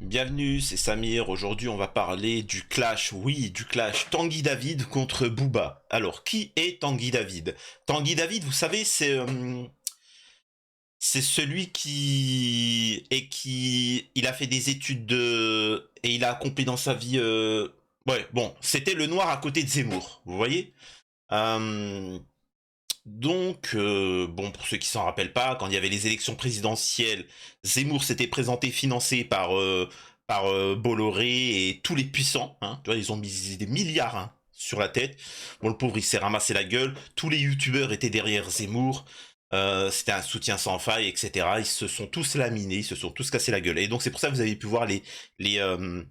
Bienvenue, c'est Samir. Aujourd'hui, on va parler du clash, oui, du clash Tanguy David contre Booba. Alors, qui est Tanguy David? Tanguy David, vous savez, c'est celui il a fait des études et il a accompli dans sa vie. Ouais, bon, c'était le noir à côté de Zemmour, vous voyez. Euh, bon, pour ceux qui s'en rappellent pas, quand il y avait les élections présidentielles, Zemmour s'était présenté financé par Bolloré et tous les puissants. Hein, tu vois, ils ont mis des milliards hein, sur la tête. Bon, le pauvre, il s'est ramassé la gueule. Tous les youtubeurs étaient derrière Zemmour. C'était un soutien sans faille, etc. Ils se sont tous laminés, ils se sont tous cassés la gueule. Et donc, c'est pour ça que vous avez pu voir les, euh,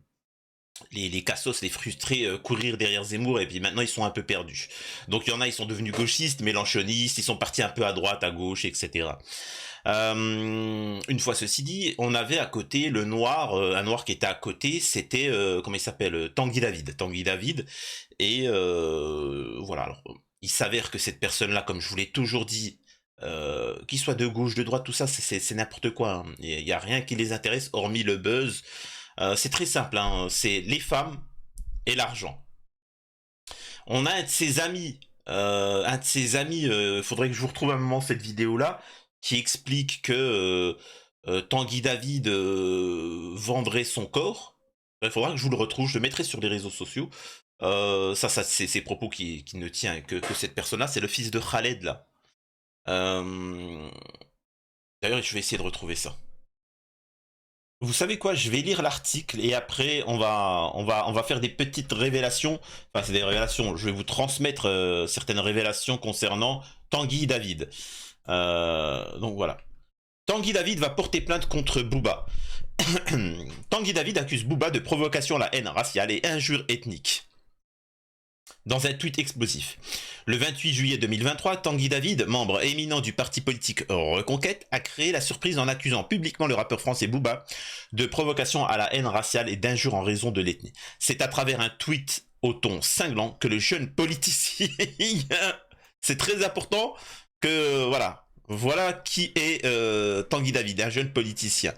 les cassos, les frustrés courir derrière Zemmour et puis maintenant ils sont un peu perdus. Donc il y en a, ils sont devenus gauchistes, mélanchonistes, ils sont partis un peu à droite, à gauche, etc. Une fois ceci dit, on avait à côté le noir, un noir qui était à côté, c'était, comment il s'appelle, Tanguy David. Tanguy David, et voilà. Alors, il s'avère que cette personne-là, comme je vous l'ai toujours dit, qu'il soit de gauche, de droite, tout ça, c'est n'importe quoi. Hein. Il y a rien qui les intéresse hormis le buzz. C'est très simple, hein, c'est les femmes et l'argent. On a un de ses amis, faudrait que je vous retrouve un moment cette vidéo-là, qui explique que Tanguy David vendrait son corps. Il faudra que je vous le retrouve, je le mettrai sur les réseaux sociaux. Ça c'est ses propos qui ne tient que cette personne-là, c'est le fils de Khaled là. Euh, D'ailleurs, je vais essayer de retrouver ça. Vous savez quoi? Je vais lire l'article et après on va faire des petites révélations. Enfin, c'est des révélations. Je vais vous transmettre certaines révélations concernant Tanguy David. Donc voilà. Tanguy David va porter plainte contre Booba. Tanguy David accuse Booba de provocation à la haine raciale et injure ethnique. Dans un tweet explosif. Le 28 juillet 2023, Tanguy David, membre éminent du parti politique Reconquête, a créé la surprise en accusant publiquement le rappeur français Booba de provocation à la haine raciale et d'injure en raison de l'ethnie. C'est à travers un tweet au ton cinglant que le jeune politicien... C'est très important que... Voilà qui est Tanguy David, un jeune politicien.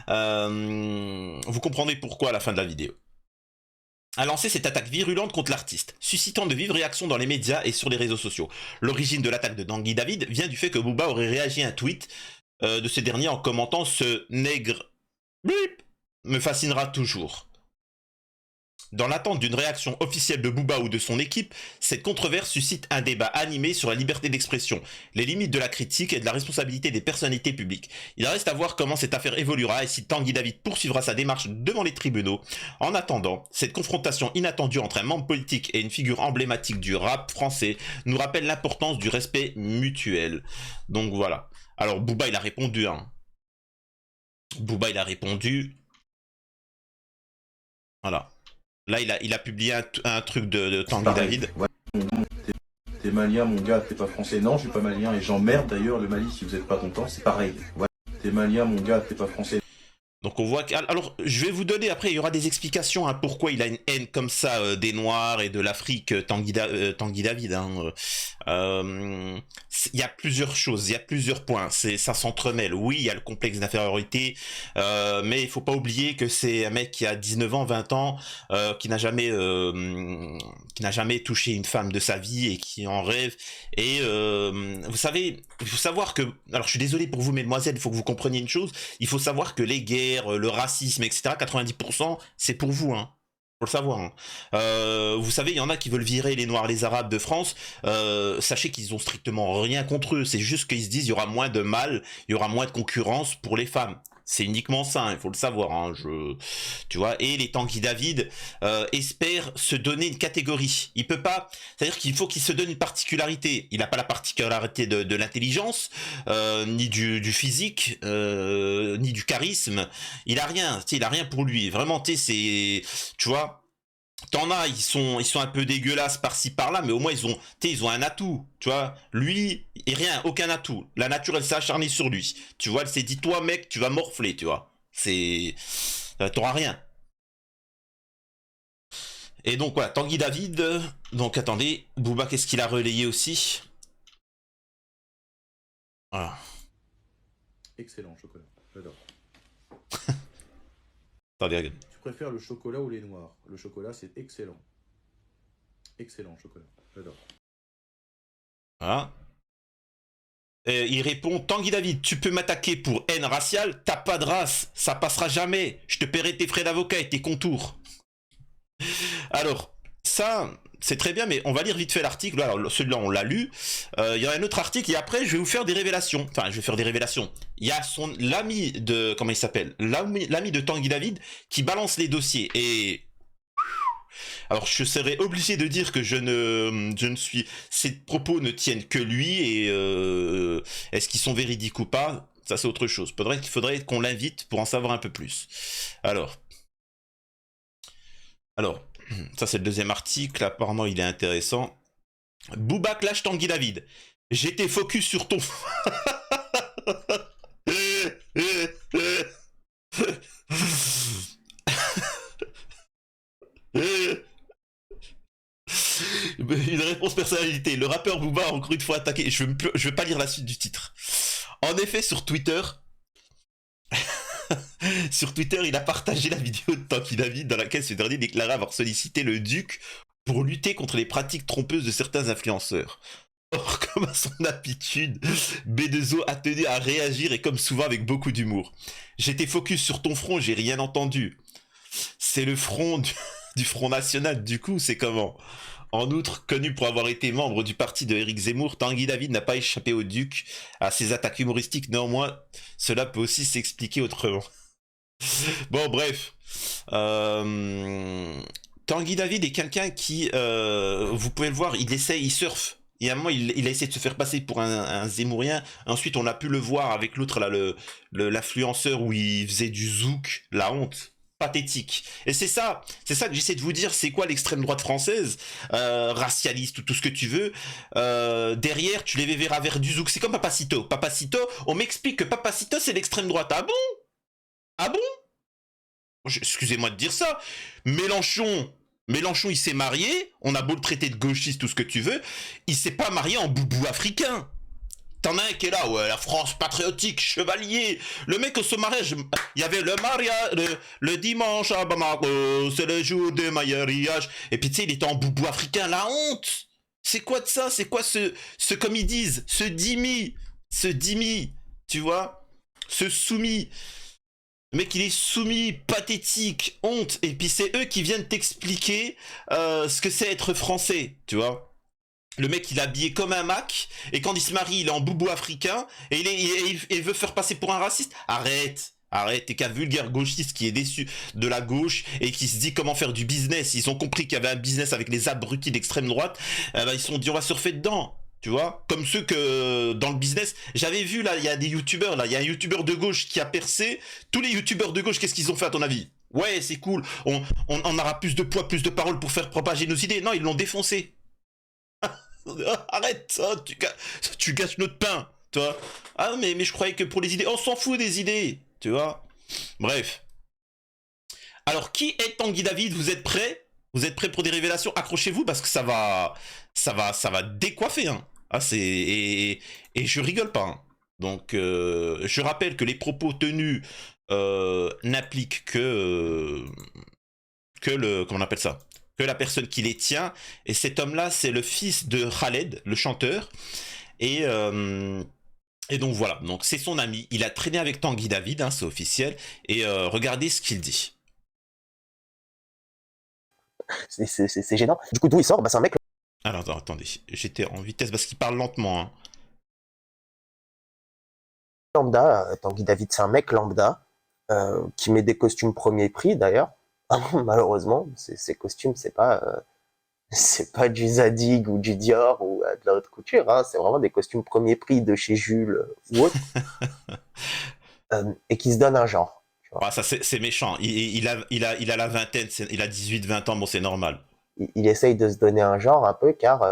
Vous comprendrez pourquoi à la fin de la vidéo. A lancé cette attaque virulente contre l'artiste, suscitant de vives réactions dans les médias et sur les réseaux sociaux. L'origine de l'attaque de Tanguy David vient du fait que Booba aurait réagi à un tweet de ce dernier en commentant ce nègre blip me fascinera toujours. Dans l'attente d'une réaction officielle de Booba ou de son équipe, cette controverse suscite un débat animé sur la liberté d'expression, les limites de la critique et de la responsabilité des personnalités publiques. Il reste à voir comment cette affaire évoluera et si Tanguy David poursuivra sa démarche devant les tribunaux. En attendant, cette confrontation inattendue entre un membre politique et une figure emblématique du rap français nous rappelle l'importance du respect mutuel. Donc voilà. Alors Booba il a répondu, hein. Booba il a répondu. Voilà. Là, il a publié un truc de C'est Tanguy pareil. David. Ouais. T'es malien, mon gars, t'es pas français. Non, je suis pas malien et j'emmerde d'ailleurs le Mali si vous êtes pas content, c'est pareil. Ouais. T'es malien, mon gars, t'es pas français. Donc on voit que... Alors, je vais vous donner, après, il y aura des explications hein, pourquoi il a une haine comme ça des Noirs et de l'Afrique, Tanguy David. Hein, il y a plusieurs choses, il y a plusieurs points, ça s'entremêle. Oui, il y a le complexe d'infériorité, mais il faut pas oublier que c'est un mec qui a 19 ans, 20 ans, qui n'a jamais touché une femme de sa vie et qui en rêve. Et vous savez, il faut savoir que... Alors je suis désolé pour vous, mesdemoiselles, il faut que vous compreniez une chose, il faut savoir que les guerres, le racisme, etc., 90%, c'est pour vous, hein. Faut le savoir. Hein. Vous savez, il y en a qui veulent virer les Noirs, les Arabes de France. Sachez qu'ils ont strictement rien contre eux. C'est juste qu'ils se disent il y aura moins de mal, il y aura moins de concurrence pour les femmes. C'est uniquement ça, il faut le savoir. Hein, tu vois. Et les Tanguy David espèrent se donner une catégorie. Il peut pas. C'est-à-dire qu'il faut qu'il se donne une particularité. Il n'a pas la particularité de l'intelligence, ni du physique, ni du charisme. Il a rien. Il a rien pour lui. Vraiment, tu vois. T'en as, ils sont un peu dégueulasses par-ci par-là, mais au moins ils ont un atout, tu vois. Lui, et rien, aucun atout. La nature, elle s'est acharnée sur lui. Tu vois, elle s'est dit, toi, mec, tu vas morfler, tu vois. T'auras rien. Et donc, voilà, Tanguy David. Donc, attendez, Booba, qu'est-ce qu'il a relayé aussi? Voilà. Excellent chocolat, j'adore. Attendez, Tu préfères le chocolat ou les noirs? Le chocolat, c'est excellent. Excellent chocolat. J'adore. voilà. Il répond, Tanguy David, tu peux m'attaquer pour haine raciale, t'as pas de race, ça passera jamais. Je te paierai tes frais d'avocat et tes contours. Alors, ça, c'est très bien, mais on va lire vite fait l'article. Alors, celui-là, on l'a lu. Il y a un autre article, et après, je vais vous faire des révélations. Enfin, je vais faire des révélations. Il y a l'ami de... Comment il s'appelle? L'ami de Tanguy David qui balance les dossiers. Et... Alors, je serais obligé de dire que je ne suis... Ces propos ne tiennent que lui, et est-ce qu'ils sont véridiques ou pas? Ça, c'est autre chose. Il faudrait qu'on l'invite pour en savoir un peu plus. Alors... Alors, ça c'est le deuxième article, apparemment il est intéressant. Booba clash Tanguy David. J'étais focus sur ton... Une réponse personnalité. Le rappeur Booba a encore une fois attaqué. Je vais pas lire la suite du titre. En effet, sur Twitter... Sur Twitter, il a partagé la vidéo de Tanguy David dans laquelle ce dernier déclarait avoir sollicité le Duc pour lutter contre les pratiques trompeuses de certains influenceurs. Or, comme à son habitude, B2O a tenu à réagir et comme souvent avec beaucoup d'humour. J'étais focus sur ton front, j'ai rien entendu. C'est le front du Front National, du coup, c'est comment? En outre, connu pour avoir été membre du parti de Éric Zemmour, Tanguy David n'a pas échappé au Duc à ses attaques humoristiques. Néanmoins, cela peut aussi s'expliquer autrement. Bon, bref. Tanguy David est quelqu'un qui, vous pouvez le voir, il surfe. Et à un moment, il a essayé de se faire passer pour un Zemmourien. Ensuite, on a pu le voir avec l'autre, là, l'influenceur où il faisait du zouk. La honte. Pathétique. Et c'est ça que j'essaie de vous dire, c'est quoi l'extrême droite française, racialiste ou tout ce que tu veux. Derrière, tu les verras vers du zouk. C'est comme Papacito. Papacito, on m'explique que Papacito, c'est l'extrême droite. Ah bon? Ah bon? Excusez-moi de dire ça. Mélenchon, il s'est marié, on a beau le traiter de gauchiste, tout ce que tu veux, il s'est pas marié en boubou africain. T'en as un qui est là, ouais, la France patriotique, chevalier. Le mec, au mariage, il y avait le mariage, le dimanche à Bamako, c'est le jour de mariage. Et puis tu sais, il était en boubou africain, la honte. C'est quoi de ça? C'est quoi comme ils disent, ce dimi, tu vois? Ce soumis. Le mec, il est soumis, pathétique, honte. Et puis c'est eux qui viennent t'expliquer ce que c'est être français, tu vois. Le mec, il est habillé comme un Mac, et quand il se marie, il est en boubou africain, et il veut faire passer pour un raciste. Arrête, t'es qu'un vulgaire gauchiste qui est déçu de la gauche, et qui se dit comment faire du business. Ils ont compris qu'il y avait un business avec les abrutis d'extrême droite, ils se sont dit on va surfer dedans. Tu vois, comme ceux que dans le business, j'avais vu là, il y a des youtubeurs là, il y a un youtubeur de gauche qui a percé. Tous les youtubeurs de gauche, qu'est-ce qu'ils ont fait à ton avis? Ouais, c'est cool, on aura plus de poids, plus de paroles pour faire propager nos idées. Non, ils l'ont défoncé. Arrête, ça, tu gâches notre pain, tu vois. Ah mais je croyais que pour les idées, on s'en fout des idées, tu vois. Bref. Alors, qui est Tanguy David? Vous êtes prêts? Vous êtes prêts pour des révélations? Accrochez-vous parce que ça va décoiffer, hein. Ah, et je rigole pas, hein. Donc, je rappelle que les propos tenus n'appliquent comment on appelle ça? Que la personne qui les tient. Et cet homme-là, c'est le fils de Khaled, le chanteur. Et donc voilà, donc c'est son ami. Il a traîné avec Tanguy David, hein, c'est officiel. Et regardez ce qu'il dit. C'est gênant. Du coup, d'où il sort? Bah, c'est un mec Alors attendez, j'étais en vitesse parce qu'il parle lentement, hein. lambda. Tanguy David, c'est un mec lambda qui met des costumes premier prix d'ailleurs. Malheureusement, ces costumes, c'est pas du Zadig ou du Dior ou de la haute couture, hein. C'est vraiment des costumes premier prix de chez Jules ou autre, et qui se donne un genre. Ah, ça c'est méchant. Il a la vingtaine, il a 18-20 ans, bon c'est normal. Il essaye de se donner un genre un peu car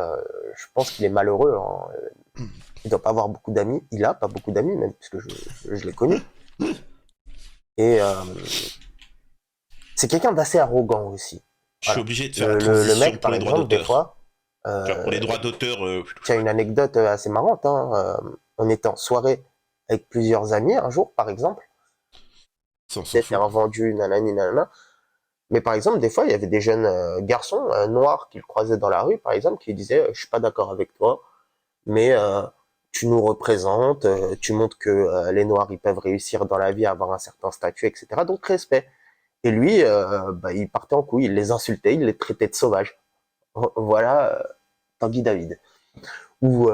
je pense qu'il est malheureux, hein. Il doit pas avoir beaucoup d'amis. Il a pas beaucoup d'amis même puisque je l'ai connu. Et c'est quelqu'un d'assez arrogant aussi. Je suis obligé de faire la transition le mec, pour par les droits exemple, des d'auteur. fois. Pour les droits d'auteur. Tiens, une anecdote assez marrante, hein. On était en soirée avec plusieurs amis un jour, par exemple, Ça, on s'en Peut-être fout. est revendu, nanani, nanana. Mais par exemple, des fois, il y avait des jeunes garçons noirs qu'il croisait dans la rue, par exemple, qui disaient je suis pas d'accord avec toi, mais tu nous représentes, tu montres que les noirs ils peuvent réussir dans la vie, avoir un certain statut, etc. Donc respect. Et lui, il partait en couille, il les insultait, il les traitait de sauvages. Voilà Tanguy David. Ou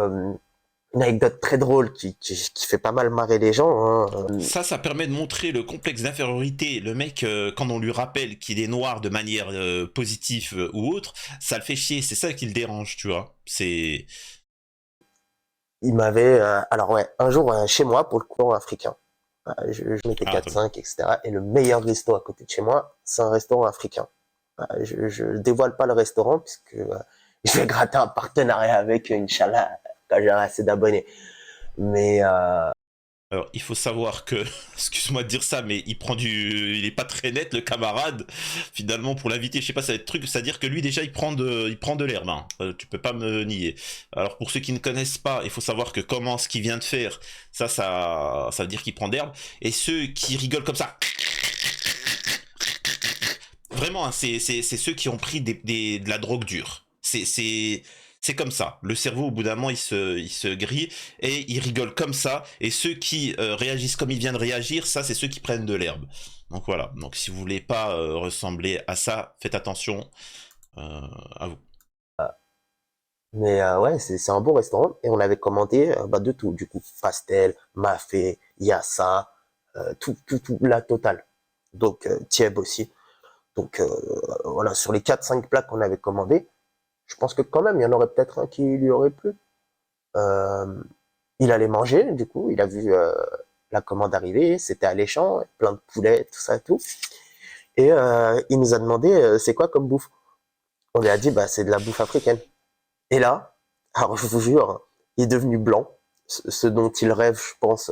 une anecdote très drôle qui fait pas mal marrer les gens. Hein. Ça permet de montrer le complexe d'infériorité. Le mec, quand on lui rappelle qu'il est noir de manière positive ou autre, ça le fait chier. C'est ça qui le dérange, tu vois. C'est... Il m'avait... alors ouais, un jour chez moi, pour le courant africain, je mettais Ah, 4-5, etc. Et le meilleur resto à côté de chez moi, c'est un restaurant africain. Je dévoile pas le restaurant puisque je vais gratter un partenariat avec, Inch'Allah, quand j'aurai assez d'abonnés. Mais alors, il faut savoir que, excuse-moi de dire ça, mais il est pas très net, le camarade. Finalement, pour l'inviter, je sais pas, ça va être truc, c'est-à-dire que lui déjà, il prend de l'herbe. Hein. Tu peux pas me nier. Alors, pour ceux qui ne connaissent pas, il faut savoir que comment ce qu'il vient de faire, ça veut dire qu'il prend d'herbe. Et ceux qui rigolent comme ça, vraiment, hein, c'est ceux qui ont pris de la drogue dure. C'est comme ça. Le cerveau, au bout d'un moment, il se grille et il rigole comme ça. Et ceux qui réagissent comme il vient de réagir, ça, c'est ceux qui prennent de l'herbe. Donc voilà. Donc si vous voulez pas ressembler à ça, faites attention à vous. Mais ouais, c'est un bon restaurant et on avait commandé de tout, du coup, pastel, mafé, yassa, tout, la totale. Donc, tieb aussi. Donc, voilà, sur les 4-5 plats qu'on avait commandés, je pense que quand même, il y en aurait peut-être un qui lui aurait plu. Euh, il allait manger, du coup, il a vu la commande arriver, c'était alléchant, plein de poulet, tout ça, tout. Et il nous a demandé, c'est quoi comme bouffe? On lui a dit, c'est de la bouffe africaine. Et là, alors je vous jure, il est devenu blanc, ce dont il rêve, je pense,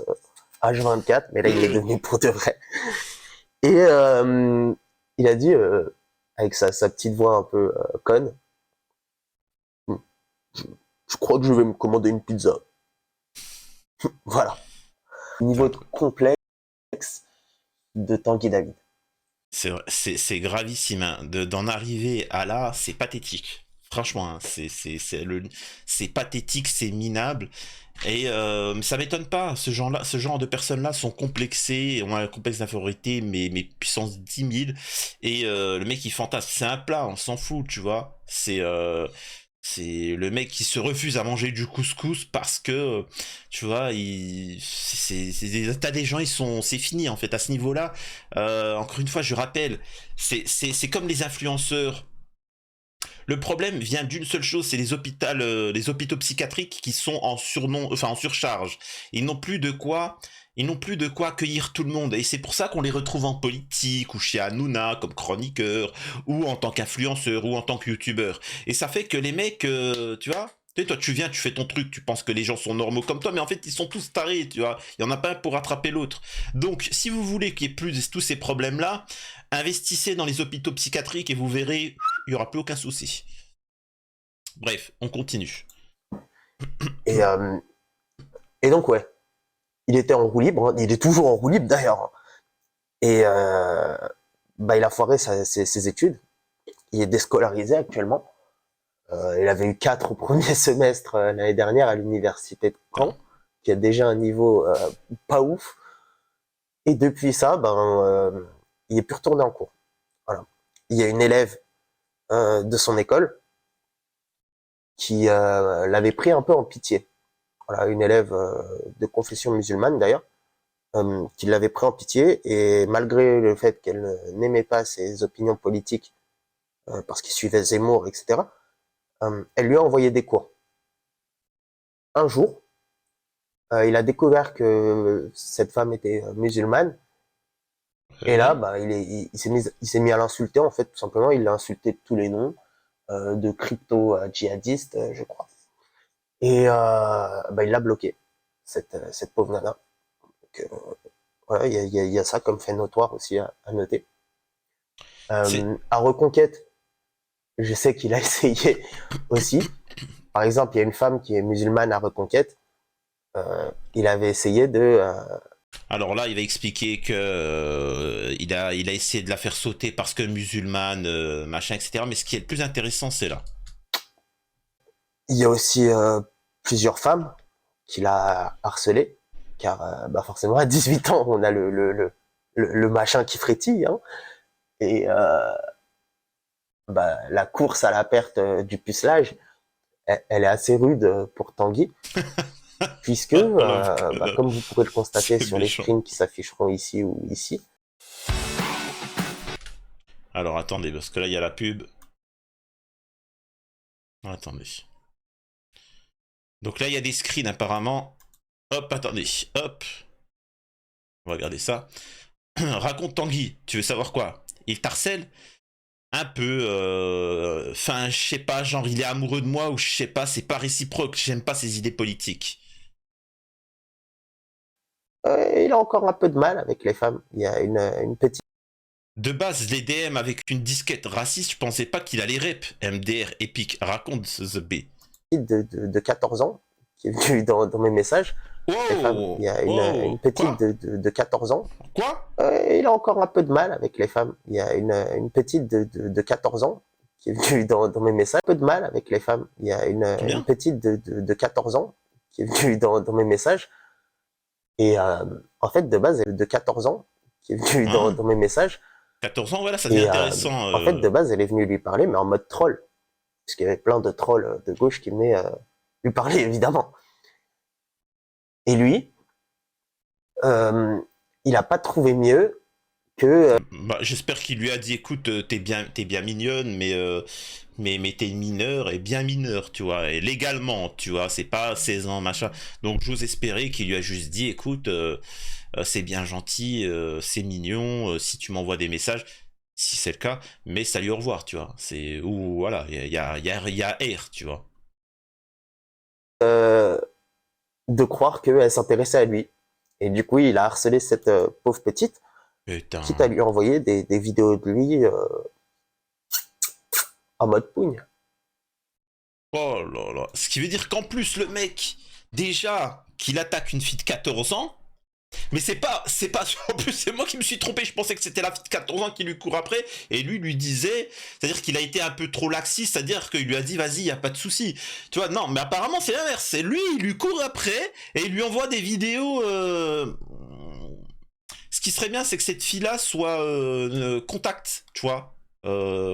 H24, mais là il est devenu pour de vrai. Et il a dit, avec sa petite voix un peu conne, je crois que je vais me commander une pizza. Voilà. Niveau de complexe de Tanguy David. C'est gravissime. Hein. D'en arriver à là, c'est pathétique. Franchement, hein, c'est pathétique, c'est minable. Et ça m'étonne pas. Ce genre de personnes-là sont complexées, ont un complexe d'infériorité, mais puissance 10 000. Et le mec, il fantasme. C'est un plat, on s'en fout, tu vois. C'est le mec qui se refuse à manger du couscous parce que, tu vois, t'as des gens, c'est fini en fait à ce niveau-là. Encore une fois, je rappelle, c'est comme les influenceurs. Le problème vient d'une seule chose, c'est les hôpitaux psychiatriques qui sont en surcharge. Ils n'ont plus de quoi, ils n'ont plus de quoi accueillir tout le monde. Et c'est pour ça qu'on les retrouve en politique ou chez Hanouna comme chroniqueur ou en tant qu'influenceur ou en tant que youtubeur. Et ça fait que les mecs, tu vois. Tu sais, toi, tu viens, tu fais ton truc, tu penses que les gens sont normaux comme toi, mais en fait, ils sont tous tarés, tu vois. Il y en a pas un pour rattraper l'autre. Donc, si vous voulez qu'il y ait plus de tous ces problèmes-là, investissez dans les hôpitaux psychiatriques et vous verrez, il y aura plus aucun souci. Bref, on continue. Et, euh, et donc, ouais, il était en roue libre, hein, il est toujours en roue libre d'ailleurs. Et il a foiré ses études. Il est déscolarisé actuellement. Il avait eu 4 au premier semestre l'année dernière à l'université de Caen, qui a déjà un niveau pas ouf. Et depuis ça, il est plus retourné en cours. Voilà. Il y a une élève de son école qui l'avait pris un peu en pitié. Voilà, une élève de confession musulmane d'ailleurs, qui l'avait pris en pitié et malgré le fait qu'elle n'aimait pas ses opinions politiques parce qu'il suivait Zemmour, etc., elle lui a envoyé des cours. Un jour, il a découvert que cette femme était musulmane et là, il s'est mis à l'insulter en fait, tout simplement. Il l'a insulté de tous les noms, de crypto djihadiste, je crois. Et il l'a bloqué, cette pauvre nana. Donc, voilà, il y a ça comme fait notoire aussi à noter. À Reconquête, je sais qu'il a essayé aussi. Par exemple, il y a une femme qui est musulmane à Reconquête. Il avait essayé Alors là, il va expliquer que il a essayé de la faire sauter parce que musulmane, machin, etc. Mais ce qui est le plus intéressant, c'est là. Il y a aussi plusieurs femmes qu'il a harcelées, car bah forcément à 18 ans, on a le machin qui frétille, hein, et bah, la course à la perte du pucelage, elle est assez rude pour Tanguy, puisque, Oh, la- bah, comme vous pourrez le constater c'est sur les méchant. screens qui s'afficheront ici ou ici, Alors attendez, parce que là, il y a la pub. Attendez. Donc là, il y a des screens apparemment. Hop, attendez. Hop. On va regarder ça. Raconte Tanguy, tu veux savoir quoi? Il t'harcèle un peu. Enfin, je sais pas, genre il est amoureux de moi ou je sais pas, c'est pas réciproque. J'aime pas ses idées politiques. il a encore un peu de mal avec les femmes. Il y a une petite De base, les DM avec une disquette raciste, je pensais pas qu'il allait rep. MDR épique, raconte The B. de 14 ans qui est venue dans mes messages. Les femmes. Il Wow! y a une Wow! petite Quoi? de 14 ans. Quoi? Il a encore un peu de mal avec les femmes. Il y a une petite de 14 ans qui est venue dans mes messages. Un peu de mal avec les femmes. Il y a une Combien? petite de 14 ans qui est venue dans mes messages. Et en fait, de base, elle est de 14 ans qui est venue Hein? dans mes messages. 14 ans, voilà, ça devient Et intéressant. en fait, de base, elle est venue lui parler, mais en mode troll. Parce qu'il y avait plein de trolls de gauche qui venaient lui parler, évidemment. Et lui, il a pas trouvé mieux que Bah, j'espère qu'il lui a dit, écoute, t'es bien mignonne, mais t'es mineure et bien mineure, tu vois, et légalement, tu vois, c'est pas 16 ans, machin. Donc j'ose espérer qu'il lui a juste dit, écoute, c'est bien gentil, c'est mignon, si tu m'envoies des messages, si c'est le cas, mais salut, au revoir, tu vois. C'est, ou voilà, il y a R, tu vois. euh, de croire qu'elle s'intéressait à lui. Et du coup, il a harcelé cette pauvre petite, quitte à Putain. lui envoyer des vidéos de lui en mode pougne. Oh là là. Ce qui veut dire qu'en plus, le mec, déjà, qu'il attaque une fille de 14 ans, mais c'est pas, en plus, c'est moi qui me suis trompé. Je pensais que c'était la fille de 14 ans qui lui court après. Et lui disait, c'est-à-dire qu'il a été un peu trop laxiste, c'est-à-dire qu'il lui a dit, vas-y, y a pas de souci. Tu vois, non, mais apparemment, c'est l'inverse. C'est lui, il lui court après et il lui envoie des vidéos. Ce qui serait bien, c'est que cette fille-là soit contact, tu vois.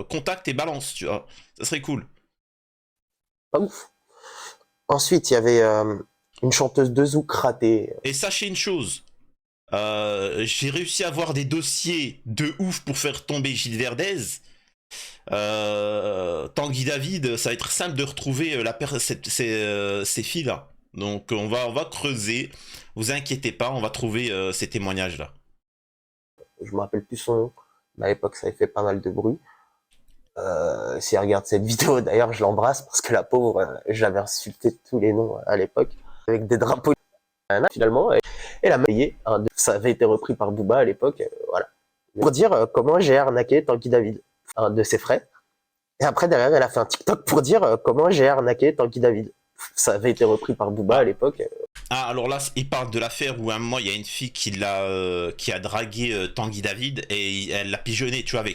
Contact et balance, tu vois. Ça serait cool. Pas ouf. Ensuite, il y avait une chanteuse de zouk ratée. Et sachez une chose, j'ai réussi à avoir des dossiers de ouf pour faire tomber Gilles Verdez. Tanguy David, ça va être simple de retrouver ces filles-là. Donc on va creuser. Vous inquiétez pas, on va trouver ces témoignages-là. Je me rappelle plus son nom, mais à l'époque, ça avait fait pas mal de bruit. Si elle regarde cette vidéo, d'ailleurs, je l'embrasse parce que la pauvre, j'avais insulté tous les noms à l'époque avec des drapeaux finalement. Et la payé. Hein, ça avait été repris par Booba à l'époque. Voilà. Pour dire comment j'ai arnaqué Tanguy David, un de ses frères. Et après, derrière, elle a fait un TikTok pour dire comment j'ai arnaqué Tanguy David. Ça avait été repris par Booba à Ah, l'époque. ah, alors là, il parle de l'affaire où à un moment il y a une fille qui a dragué Tanguy David et elle l'a pigeonné, tu vois,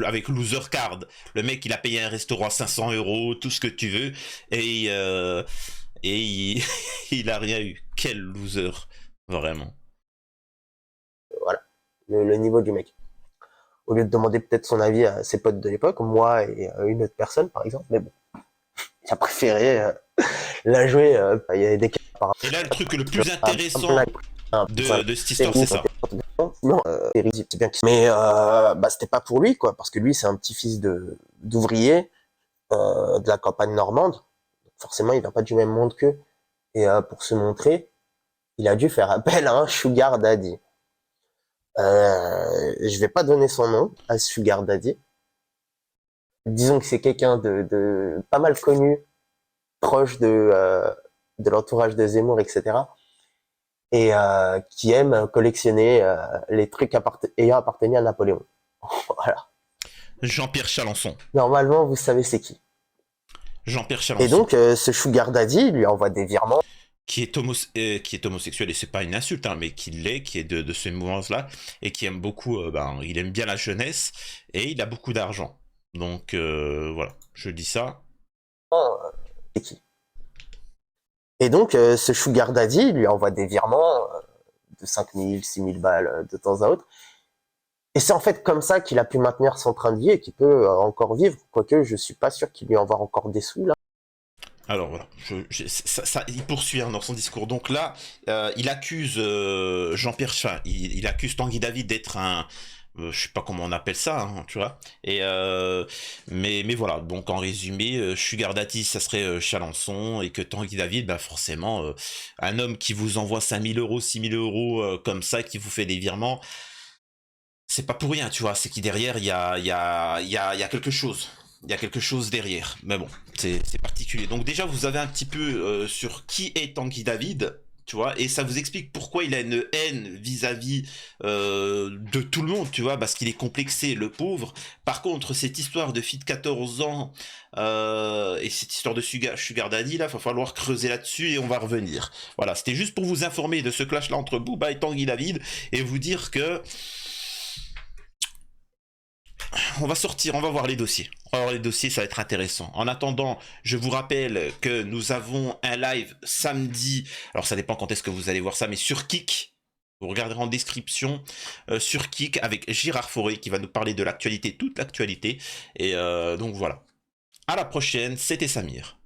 avec Loser Card. Le mec, il a payé un restaurant à 500 €, tout ce que tu veux, et, il, il a rien eu. Quel loser, vraiment. Voilà, le niveau du mec. Au lieu de demander peut-être son avis à ses potes de l'époque, moi et une autre personne, par exemple. Mais bon, il a préféré la jouer. Il y avait des cas par Et là, le truc le plus exemple. intéressant de cette histoire, c'est ça. Non, c'est bien. Mais bah, c'était pas pour lui, quoi, parce que lui, c'est un petit-fils d'ouvrier de la campagne normande. Forcément, il vient pas du même monde qu'eux. Et pour se montrer, il a dû faire appel à un sugar daddy. Je vais pas donner son nom à ce sugar daddy. Disons que c'est quelqu'un de pas mal connu, proche de l'entourage de Zemmour, etc. Et qui aime collectionner les trucs ayant appartenu à Napoléon. Voilà. Jean-Pierre Chalençon. Normalement, vous savez c'est qui. Jean-Pierre Et Chalençon. donc, ce sugar daddy lui envoie des virements. qui est homosexuel, et c'est pas une insulte, hein, mais qui l'est, qui est de ce mouvement-là, et qui aime beaucoup, il aime bien la jeunesse, et il a beaucoup d'argent. Donc voilà, je dis ça. C'est qui? Et donc, ce Sugar Daddy il lui envoie des virements de 5000, 6000 balles de temps à autre. Et c'est en fait comme ça qu'il a pu maintenir son train de vie et qu'il peut encore vivre. Quoique, je suis pas sûr qu'il lui envoie encore des sous, là. Alors voilà, il poursuit, hein, dans son discours. Donc là, il accuse Jean-Pierre, enfin, il accuse Tanguy David d'être un, je sais pas comment on appelle ça, hein, tu vois. Et mais voilà. Donc en résumé, Sugar Daddy, ça serait Chalençon, et que Tanguy David, bah forcément, un homme qui vous envoie 5000 euros, 6000 euros comme ça, qui vous fait des virements, c'est pas pour rien, tu vois. C'est qu'il derrière, il y a quelque chose. Il y a quelque chose derrière. Mais bon, c'est particulier. Donc déjà, vous avez un petit peu sur qui est Tanguy David, tu vois, et ça vous explique pourquoi il a une haine vis-à-vis de tout le monde, tu vois, parce qu'il est complexé, le pauvre. Par contre, cette histoire de fille de 14 ans et cette histoire de Sugar Daddy, là, il va falloir creuser là-dessus et on va revenir. Voilà, c'était juste pour vous informer de ce clash-là entre Booba et Tanguy David et vous dire que on va sortir, on va voir les dossiers. On va voir les dossiers, ça va être intéressant. En attendant, je vous rappelle que nous avons un live samedi. Alors ça dépend quand est-ce que vous allez voir ça, mais sur Kik. Vous regarderez en description sur Kik avec Gérard Fauré qui va nous parler de l'actualité, toute l'actualité. Et donc voilà. À la prochaine, c'était Samir.